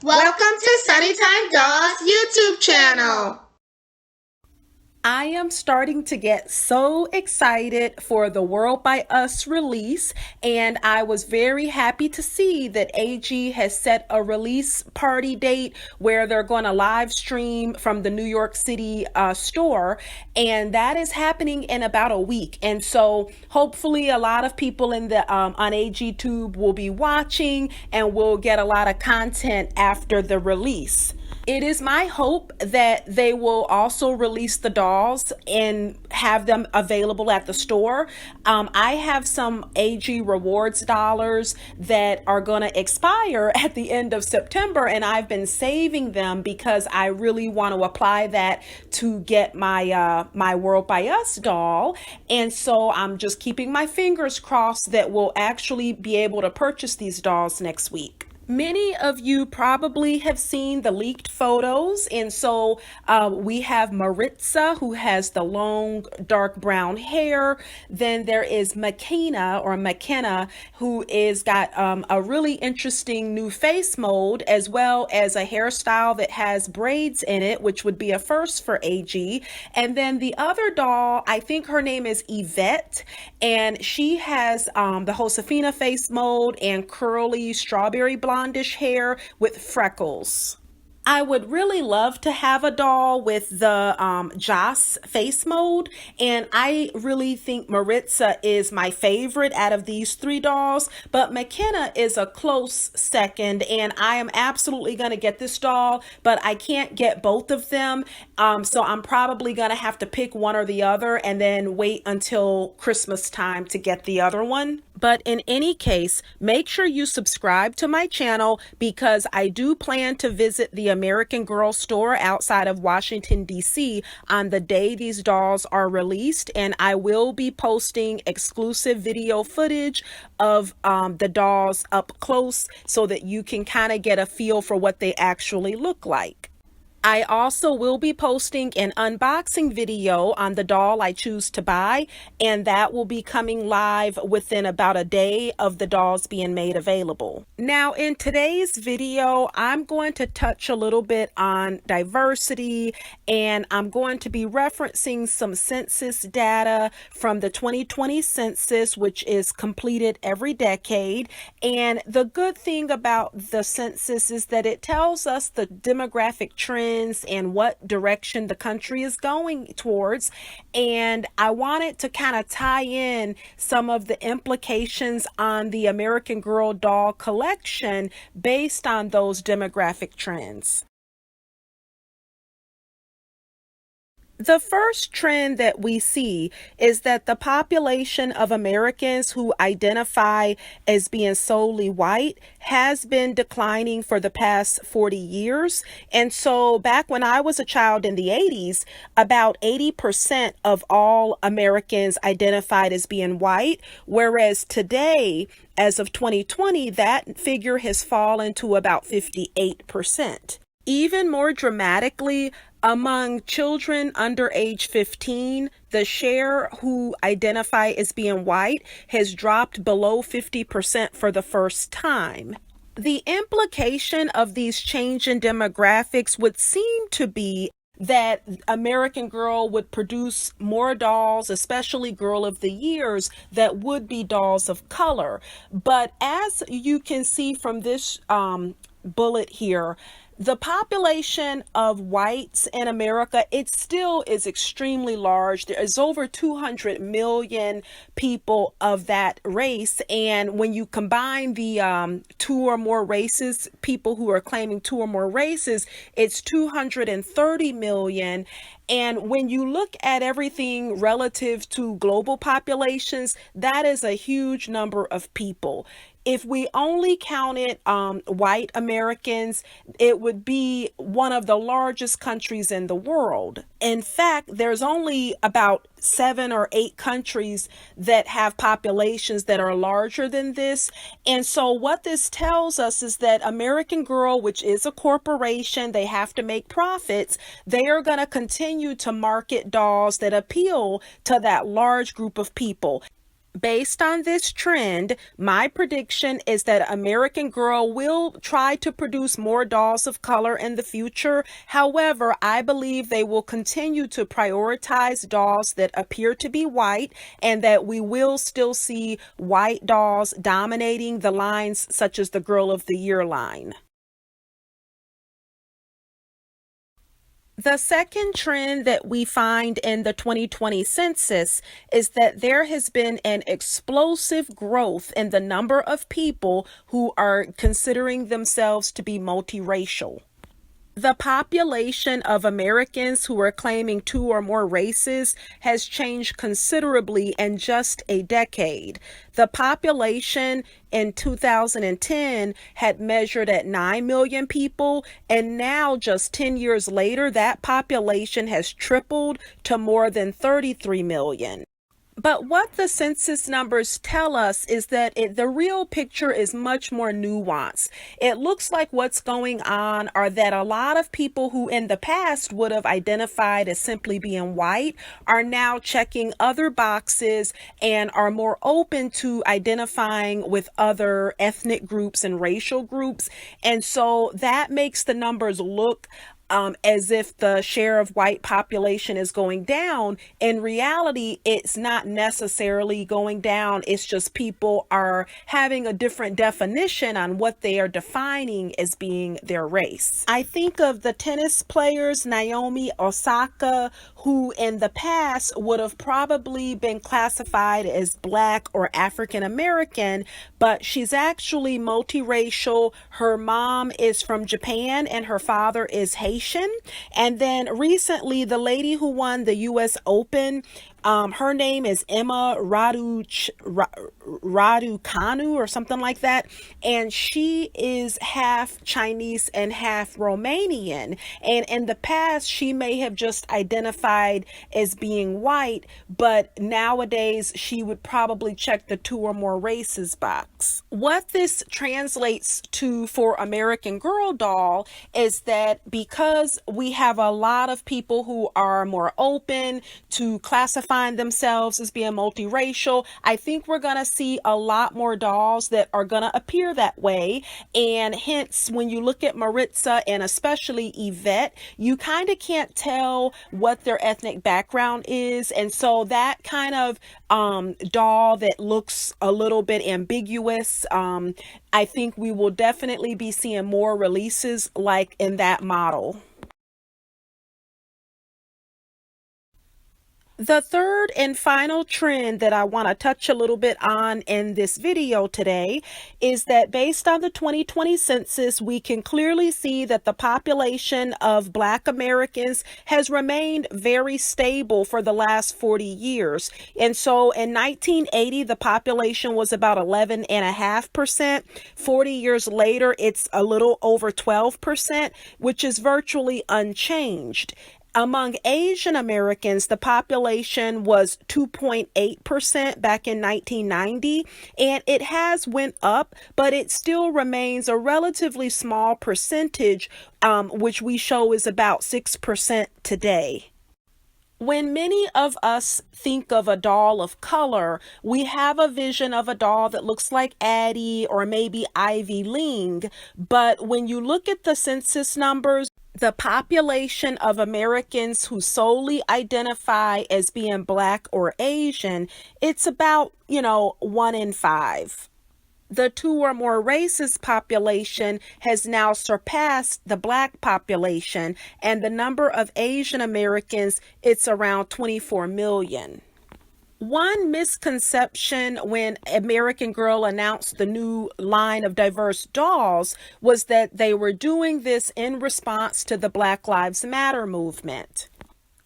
Welcome to SUNNYTIME Dolls YouTube channel. I am starting to get so excited for the World by Us release, and I was very happy to see that AG has set a release party date where they're going to live stream from the New York City store, and that is happening in about a week. And so hopefully a lot of people in the on AG Tube will be watching, and we'll get a lot of content after the release. It is my hope that they will also release the dolls and have them available at the store. I have some AG rewards dollars that are going to expire at the end of September, and I've been saving them because I really want to apply that to get my my World by Us doll. And so I'm just keeping my fingers crossed that we'll actually be able to purchase these dolls next week. Many of you probably have seen the leaked photos, and so we have Maritza, who has the long dark brown hair. Then there is McKenna, who is got a really interesting new face mold, as well as a hairstyle that has braids in it, which would be a first for AG. And then the other doll, I think her name is Yvette, and she has the Josefina face mold and curly strawberry blondish hair with freckles. I would really love to have a doll with the Joss face mold, and I really think Maritza is my favorite out of these three dolls, but McKenna is a close second, and I am absolutely going to get this doll, but I can't get both of them, so I'm probably going to have to pick one or the other and then wait until Christmas time to get the other one. But in any case, make sure you subscribe to my channel because I do plan to visit the American Girl store outside of Washington, D.C. on the day these dolls are released, and I will be posting exclusive video footage of the dolls up close so that you can kind of get a feel for what they actually look like. I also will be posting an unboxing video on the doll I choose to buy, and that will be coming live within about a day of the dolls being made available. Now, in today's video, I'm going to touch a little bit on diversity, and I'm going to be referencing some census data from the 2020 census, which is completed every decade. And the good thing about the census is that it tells us the demographic trends and what direction the country is going towards. And I wanted to kind of tie in some of the implications on the American Girl doll collection based on those demographic trends. The first trend that we see is that the population of Americans who identify as being solely white has been declining for the past 40 years. And so back when I was a child in the 80s, about 80% of all Americans identified as being white, whereas today, as of 2020, that figure has fallen to about 58%. Even more dramatically, among children under age 15, the share who identify as being white has dropped below 50% for the first time. The implication of these changing demographics would seem to be that American Girl would produce more dolls, especially Girl of the Years, that would be dolls of color. But as you can see from this bullet here, the population of whites in America, it still is extremely large. There is over 200 million people of that race. And when you combine the two or more races, people who are claiming two or more races, it's 230 million. And when you look at everything relative to global populations, that is a huge number of people. If we only counted white Americans, it would be one of the largest countries in the world. In fact, there's only about 7 or 8 countries that have populations that are larger than this. And so what this tells us is that American Girl, which is a corporation, they have to make profits. They are going to continue to market dolls that appeal to that large group of people. Based on this trend, my prediction is that American Girl will try to produce more dolls of color in the future. However, I believe they will continue to prioritize dolls that appear to be white, and that we will still see white dolls dominating the lines, such as the Girl of the Year line. The second trend that we find in the 2020 census is that there has been an explosive growth in the number of people who are considering themselves to be multiracial. The population of Americans who are claiming two or more races has changed considerably in just a decade. The population in 2010 had measured at 9 million people, and now, just 10 years later, that population has tripled to more than 33 million. But what the census numbers tell us is that the real picture is much more nuanced. It looks like what's going on are that a lot of people who in the past would have identified as simply being white are now checking other boxes and are more open to identifying with other ethnic groups and racial groups. And so that makes the numbers look as if the share of white population is going down. In reality, it's not necessarily going down. It's just people are having a different definition on what they are defining as being their race. I think of the tennis players Naomi Osaka, who in the past would have probably been classified as Black or African American, but she's actually multiracial. Her mom is from Japan and her father is Haitian. And then recently, the lady who won the U.S. Open, her name is Emma Raducanu or something like that. And she is half Chinese and half Romanian. And in the past, she may have just identified as being white, but nowadays she would probably check the two or more races box. What this translates to for American Girl doll is that because we have a lot of people who are more open to classifying themselves as being multiracial, I think we're going to see a lot more dolls that are going to appear that way. And hence, when you look at Maritza and especially Yvette, you kind of can't tell what their ethnic background is. And so that kind of doll that looks a little bit ambiguous, I think we will definitely be seeing more releases like in that model. The third and final trend that I want to touch a little bit on in this video today is that based on the 2020 census, we can clearly see that the population of Black Americans has remained very stable for the last 40 years. And so in 1980, the population was about 11.5%. 40 years later, it's a little over 12%, which is virtually unchanged. Among Asian Americans, the population was 2.8% back in 1990, and it has went up, but it still remains a relatively small percentage, which we show is about 6% today. When many of us think of a doll of color, we have a vision of a doll that looks like Addie or maybe Ivy Ling, but when you look at the census numbers, the population of Americans who solely identify as being Black or Asian, it's about, 1 in 5. The two or more races population has now surpassed the Black population, and the number of Asian Americans, it's around 24 million. One misconception when American Girl announced the new line of diverse dolls was that they were doing this in response to the Black Lives Matter movement.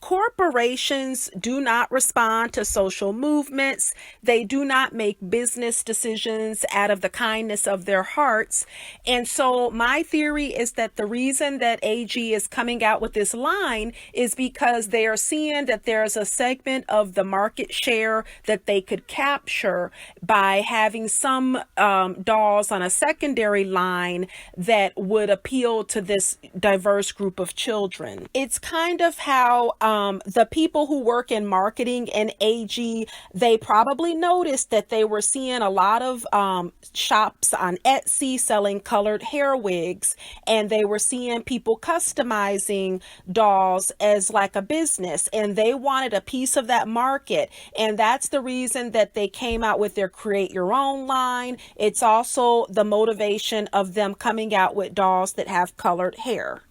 Corporations do not respond to social movements. They do not make business decisions out of the kindness of their hearts. And so my theory is that the reason that AG is coming out with this line is because they are seeing that there's a segment of the market share that they could capture by having some dolls on a secondary line that would appeal to this diverse group of children. It's kind of how the people who work in marketing and AG, they probably noticed that they were seeing a lot of shops on Etsy selling colored hair wigs, and they were seeing people customizing dolls as like a business, and they wanted a piece of that market. And that's the reason that they came out with their Create Your Own line. It's also the motivation of them coming out with dolls that have colored hair.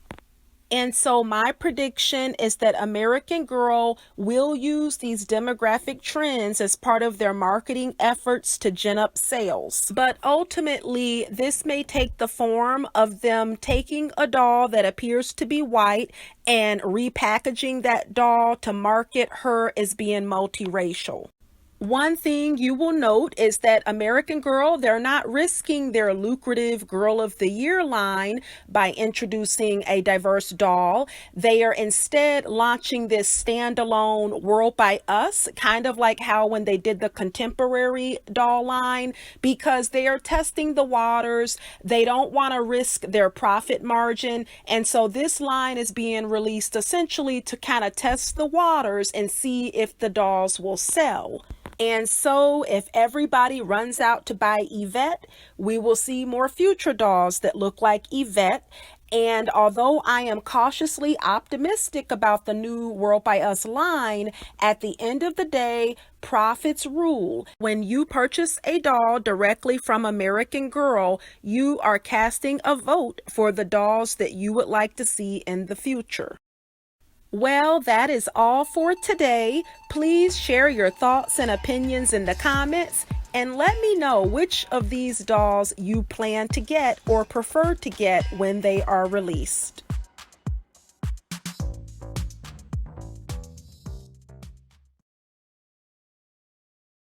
And so my prediction is that American Girl will use these demographic trends as part of their marketing efforts to gin up sales. But ultimately, this may take the form of them taking a doll that appears to be white and repackaging that doll to market her as being multiracial. One thing you will note is that American Girl, they're not risking their lucrative Girl of the Year line by introducing a diverse doll. They are instead launching this standalone World by Us, kind of like how when they did the contemporary doll line, because they are testing the waters. They don't want to risk their profit margin. And so this line is being released essentially to kind of test the waters and see if the dolls will sell. And so if everybody runs out to buy Yvette, we will see more future dolls that look like Yvette. And although I am cautiously optimistic about the new World by Us line, at the end of the day, profits rule. When you purchase a doll directly from American Girl, you are casting a vote for the dolls that you would like to see in the future. Well, that is all for today. Please share your thoughts and opinions in the comments and let me know which of these dolls you plan to get or prefer to get when they are released.